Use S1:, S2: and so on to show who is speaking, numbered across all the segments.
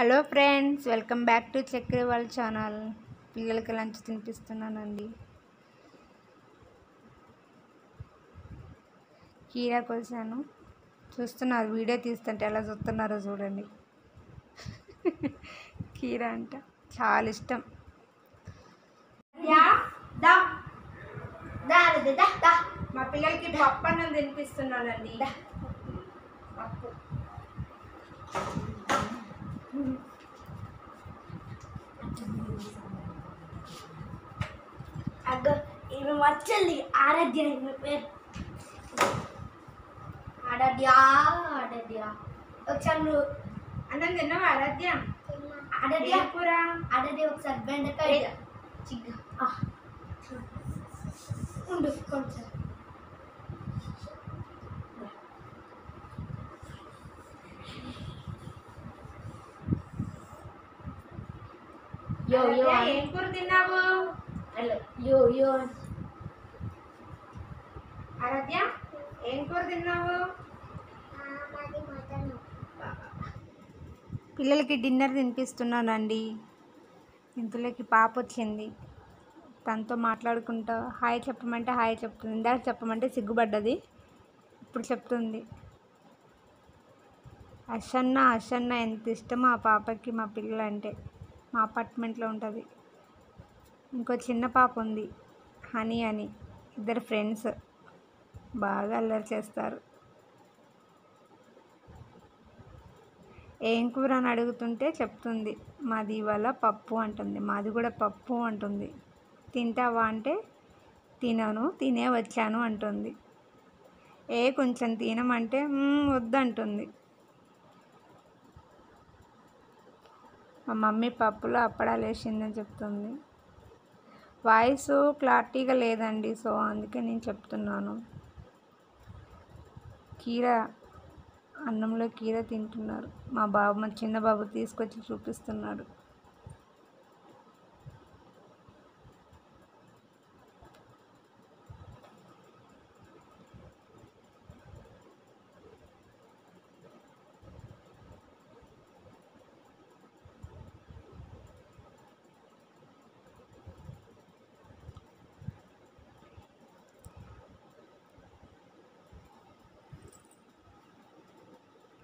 S1: Hello friends, welcome back to Chakri వాళ్ళ channel. పిల్లలకి lunch తినిపిస్తున్నానండి. కీరా కోసాను. చూస్తున్నారు, వీడియో తీస్తుంటే ఎలా చూస్తున్నారో చూడండి. కీరా అంట చాలా ఇష్టం. మా పిల్లలకి పప్పు అన్నం తినిపిస్తున్నానండి. పప్పు
S2: అగ్గో ఈమె వచ్చండి. ఆరాధ్య ఈమె పేరు. ఆరాధ్య ఒకసారి నువ్వు
S1: అన్నం తిన్నావా ఆరాధ్య?
S2: ఆరాధ్య
S1: కూర
S2: ఆరాధ్య ఒకసారి బెండకాయ చిగ్గ ఉండు కొంచెం.
S1: ఏం కూర తిన్నావు ఆరాధ్య? ఏం కూర తిన్నావు? పిల్లలకి డిన్నర్ తినిపిస్తున్నానండి. ఇంతలోకి పాప వచ్చింది. తనతో మాట్లాడుకుంటా హాయ్ చెప్పమంటే హాయ్ చెప్తుంది. ఇందాక చెప్పమంటే సిగ్గుపడ్డది, ఇప్పుడు చెప్తుంది. అషన్న ఎంత ఇష్టమో ఆ పాపకి మా పిల్లలంటే. మా అపార్ట్మెంట్లో ఉంటుంది. ఇంకో చిన్న పాప ఉంది, హనీ అని. ఇద్దరు ఫ్రెండ్స్, బాగా అల్లరి చేస్తారు. ఏం కూర అని అడుగుతుంటే చెప్తుంది, మాది ఇవాళ పప్పు అంటుంది. మాది కూడా పప్పు అంటుంది. తింటావా అంటే తినను, తినే వచ్చాను అంటుంది. కొంచెం తినమంటే వద్దంటుంది. మా మమ్మీ పప్పులో అప్పడాలు వేసిందని చెప్తుంది. వాయిస్ క్లారిటీగా లేదండి, సో అందుకే నేను చెప్తున్నాను. కీరా, అన్నంలో కీరా తింటున్నారు. మా చిన్న బాబు తీసుకొచ్చి చూపిస్తున్నాడు.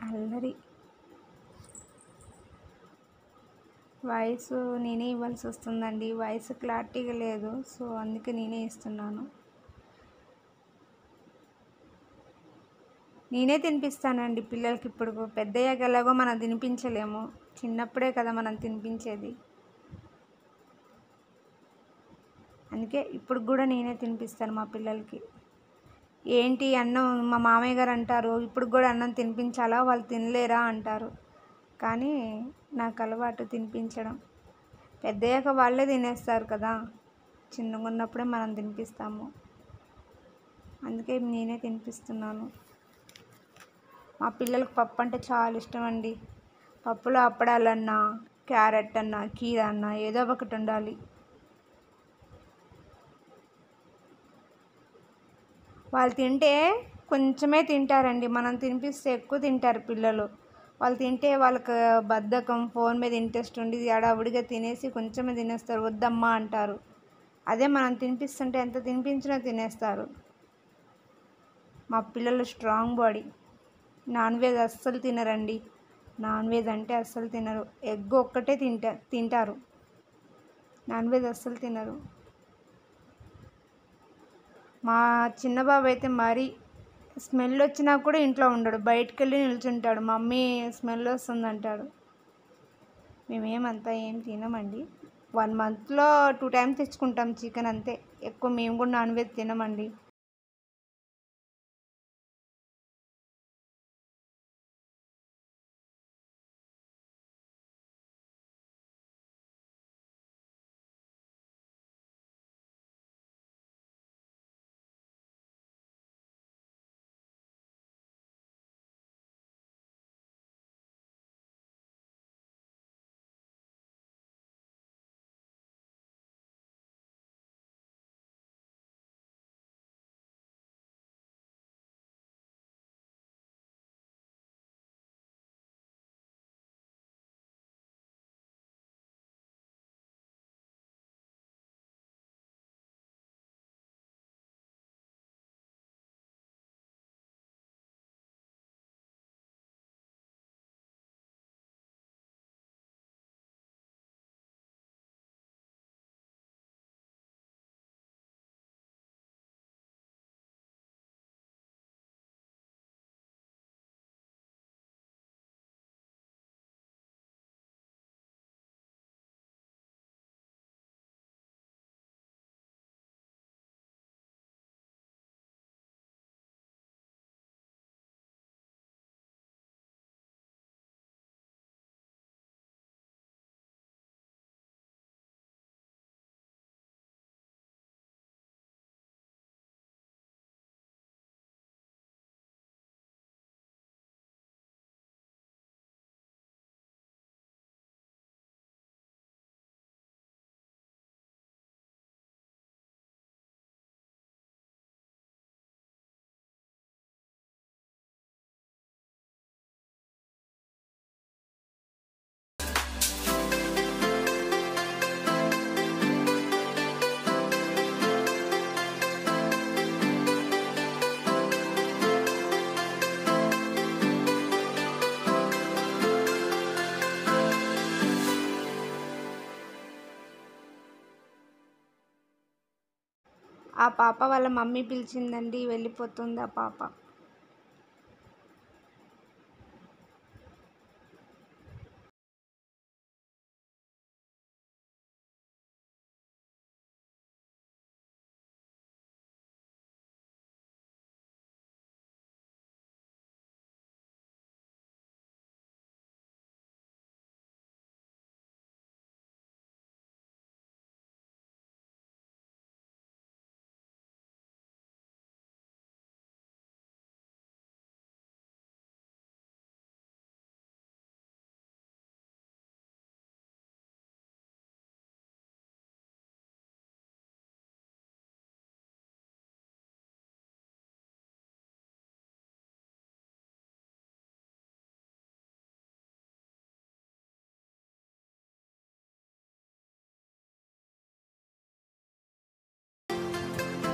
S1: అల్లరి. వాయిస్ నేనే ఇవ్వాల్సి వస్తుందండి. వాయిస్ క్లారిటీగా లేదు, సో అందుకే నేనే ఇస్తున్నాను. నేనే తినిపిస్తానండి పిల్లలకి. ఇప్పుడు పెద్దయ్యాక ఎలాగో మనం తినిపించలేము, చిన్నప్పుడే కదా మనం తినిపించేది. అందుకే ఇప్పుడు కూడా నేనే తినిపిస్తాను మా పిల్లలకి. ఏంటి అన్నం, మా మామయ్య గారు అంటారు, ఇప్పుడు కూడా అన్నం తినిపించాలా, వాళ్ళు తినలేరా అంటారు. కానీ నాకు అలవాటు తినిపించడం. పెద్దయ్యాక వాళ్ళే తినేస్తారు కదా, చిన్నగా ఉన్నప్పుడే మనం తినిపిస్తాము. అందుకే నేనే తినిపిస్తున్నాను. మా పిల్లలకు పప్పు అంటే చాలా ఇష్టం అండి. పప్పులో అప్పడాలన్నా, క్యారెట్ అన్నా, కీర అన్నా ఏదో ఒకటి ఉండాలి. వాళ్ళు తింటే కొంచెమే తింటారండి, మనం తినిపిస్తే ఎక్కువ తింటారు పిల్లలు. వాళ్ళు తింటే వాళ్ళకి బద్ధకం, ఫోన్ మీద ఇంట్రెస్ట్ ఉండి హడావుడిగా తినేసి కొంచెమే తినేస్తారు, వద్దమ్మా అంటారు. అదే మనం తినిపిస్తుంటే ఎంత తినిపించినా తినేస్తారు. మా పిల్లలు స్ట్రాంగ్ బాడీ. నాన్ వెజ్ అస్సలు తినరండి. నాన్ వెజ్ అంటే అస్సలు తినరు. ఎగ్ ఒక్కటే తింటారు. నాన్ వెజ్ అస్సలు తినరు. మా చిన్న బాబు అయితే మరీ స్మెల్ వచ్చినా కూడా ఇంట్లో ఉండడు, బయటికి వెళ్ళి నిల్చుంటాడు. మమ్మీ స్మెల్ వస్తుంది అంటాడు. మేమేమంతా ఏం తినమండి. 1 మంత్లో 2 టైమ్స్ తెచ్చుకుంటాం చికెన్, అంతే. ఎక్కువ మేము కూడా నాన్ వెజ్ తినమండి. ఆ పాప వాళ్ళ మమ్మీ పిలిచిందండి, వెళ్ళిపోతుంది ఆ పాప.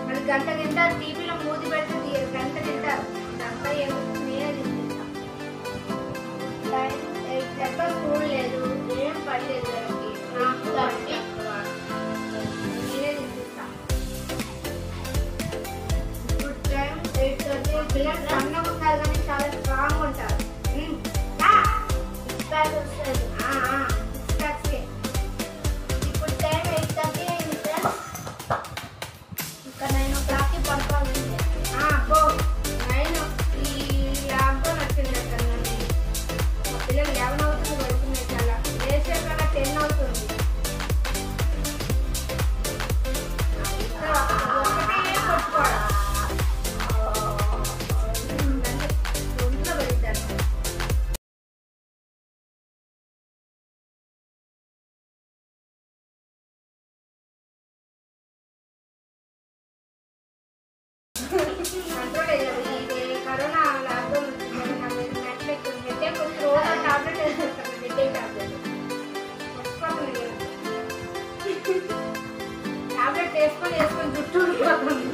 S1: మరి గంట తింటారు, టీవీలో మూతి పెడితే గంట తింటారు. ఇదంతా నేనే తింటా. ఎక్కడ స్కూల్ లేదు, ఏం పడలేదు వాళ్ళకి. నాకు నేనే తింటా. ఇప్పుడు టైం 8:30. పిల్లలు సన్నగా ఉంటారు కానీ చాలా స్ట్రాంగ్ ఉంటారు. ఇప్పుడు టైం 8:30 అయింది సార్. ఇంకా 9 o'clockకి పడుకోవాలి. పో 9. ఈ లాక్డౌన్ వచ్చింది అక్కడ నుండి మా పిల్లలు 11 అవుతుంది పడుకునే చాలా. లేచే కన్నా 10 అవుతుంది. ఒకటే కొట్టుకోవడం ఒంట్లో పెడతారు. కంట్రోల్ అయ్యారు. ఇది కరోనా లాక్డౌన్ వచ్చిందని నా మీద నెట్లెక్ వచ్చి రోజు టాబ్లెట్ వేసేస్తాను. హెడ్ఏక్ టాబ్లెట్ టాబ్లెట్ వేసుకొని జుట్టు ఊడిపోతుంది.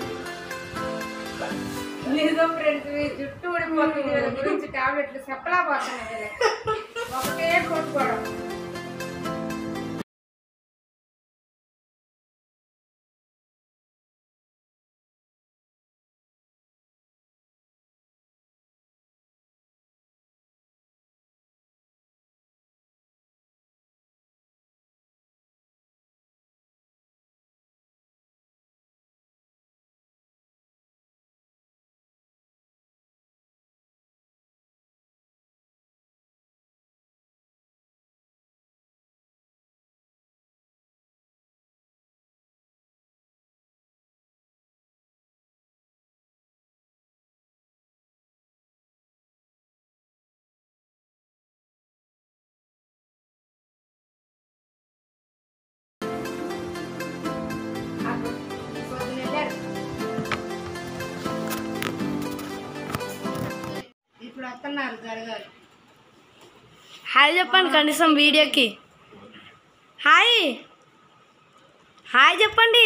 S1: నిజం ఫ్రెండ్స్, జుట్టు ఊడిపోతుంది. వీళ్ళ గురించి టాబ్లెట్లు చెప్పలా పోతున్నాయి. ఒకటే కొట్టుకోవడం. ఇప్పుడు వస్తున్నారు జరగాలి.
S2: హాయ్ చెప్పండి కనీసం వీడియోకి. హాయ్ హాయ్ చెప్పండి.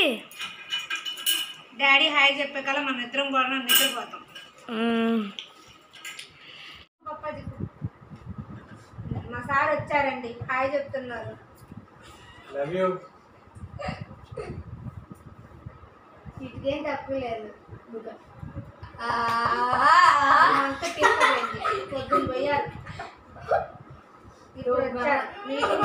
S1: డాడీ హాయ్ చెప్పే కల్లా మన ఇద్దరం కూడా నిద్రపోతాం. మా సార్ వచ్చారండి, హాయ్ చెప్తున్నారు. ఇటుకేం తక్కువ లేదు. అంతా తీసుకుపోయింది. పొద్దున్న పోయారు, ఇప్పుడు వచ్చారు. Meeting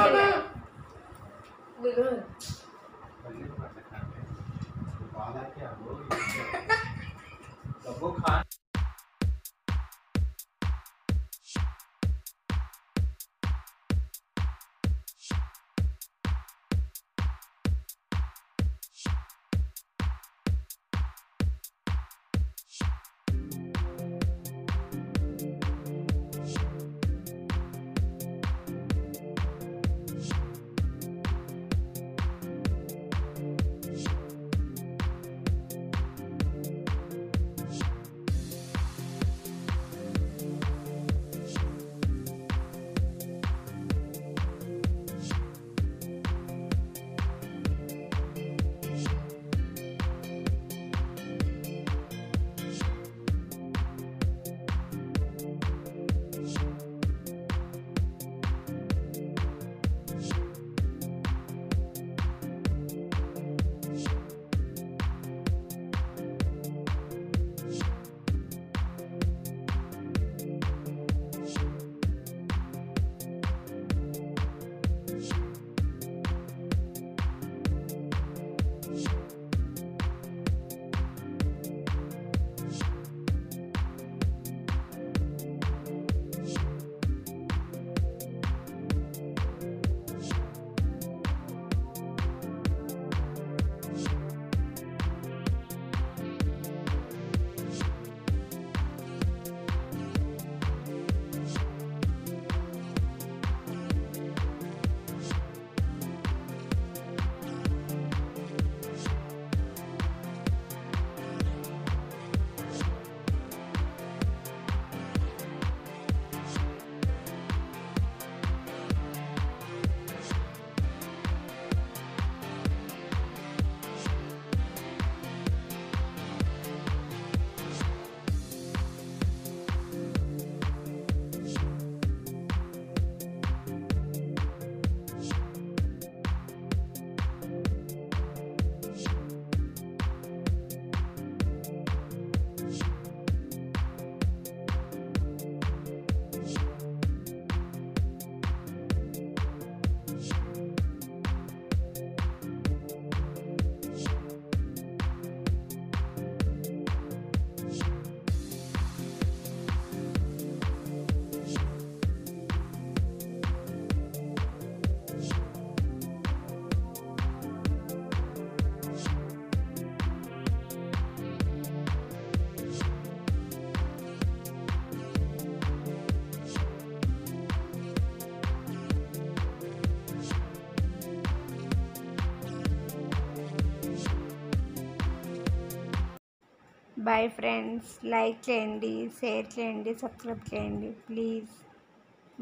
S1: boy friends. లైక్ చేయండి, షేర్ చేయండి, సబ్స్క్రైబ్ చేయండి ప్లీజ్.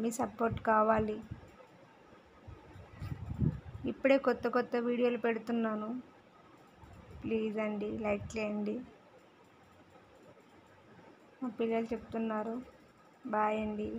S1: మీ సపోర్ట్ కావాలి. ఇప్పుడే కొత్త కొత్త వీడియోలు పెడుతున్నాను. ప్లీజ్ అండి లైక్ చేయండి. మా పిల్లలు చెప్తున్నారు. బాయ్ అండి.